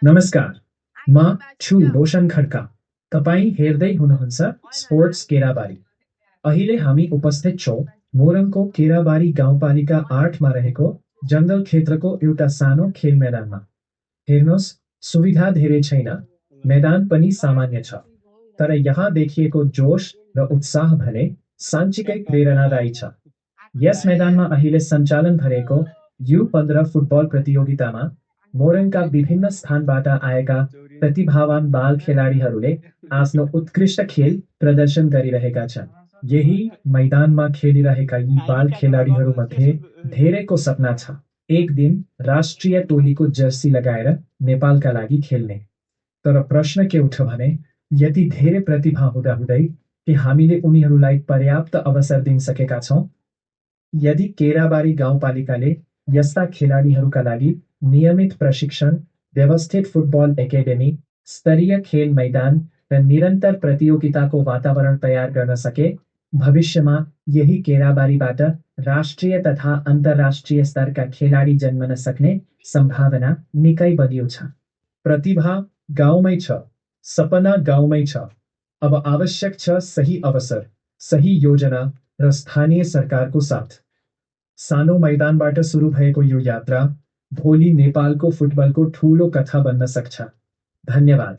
नमस्कार, म छु रोशन खड्का। तपाईँ हेर्दै हुनुहुन्छ स्पोर्ट्स केराबारी। अहिले हामी उपस्थित छौँ मोरङको केराबारी गाउँपालिका 8मा रहेको जङ्गल क्षेत्रको एउटा सानो खेल मैदानमा। हेर्नुहोस्, सुविधा धेरै छैन, मैदान पनि सामान्य छ। तर यहाँ देखिएको जोश र उत्साह भने साँच्चीकै प्रेरणादायी छ। यस मैदानमा अहिले सञ्चालन भएको U15 फुटबल प्रतियोगितामा मोरङका विभिन्न स्थानबाट आएका प्रतिभावान बाल खेलाडीहरूले आफ्नो उत्कृष्ट खेल प्रदर्शन गरिरहेका छन्। यही मैदानमा खेलिरहेका यी बाल खेलाडीहरूमध्ये धेरैको सपना छ एक दिन राष्ट्रिय टोलीको जर्सी लगाएर नेपालका लागि खेल्ने। तर प्रश्न के उठ भने यति धेरै प्रतिभा हुँदाहुँदै के हामीले उनीहरूलाई पर्याप्त अवसर दिन सकेका छौँ? यदि केराबारी गाउँपालिकाले यस्ता खेलाडीहरूका लागि नियमित प्रशिक्षण, व्यवस्थित फुटबल एकेडेमी, स्तरीय खेल मैदान र निरन्तर प्रतियोगिताको वातावरण तयार गर्न सके, भविष्यमा यही केराबारीबाट राष्ट्रिय तथा अन्तर्राष्ट्रिय स्तरका खेलाडी जन्मन सक्ने सम्भावना निकै बलियो छ। प्रतिभा गाउँमै छ, सपना गाउँमै छ। अब आवश्यक छ सही अवसर, सही योजना र स्थानीय सरकारको साथ। सानो मैदानबाट सुरु भएको यो यात्रा भोलि नेपालको फुटबलको ठूलो कथा बन्न सक्छ। धन्यवाद।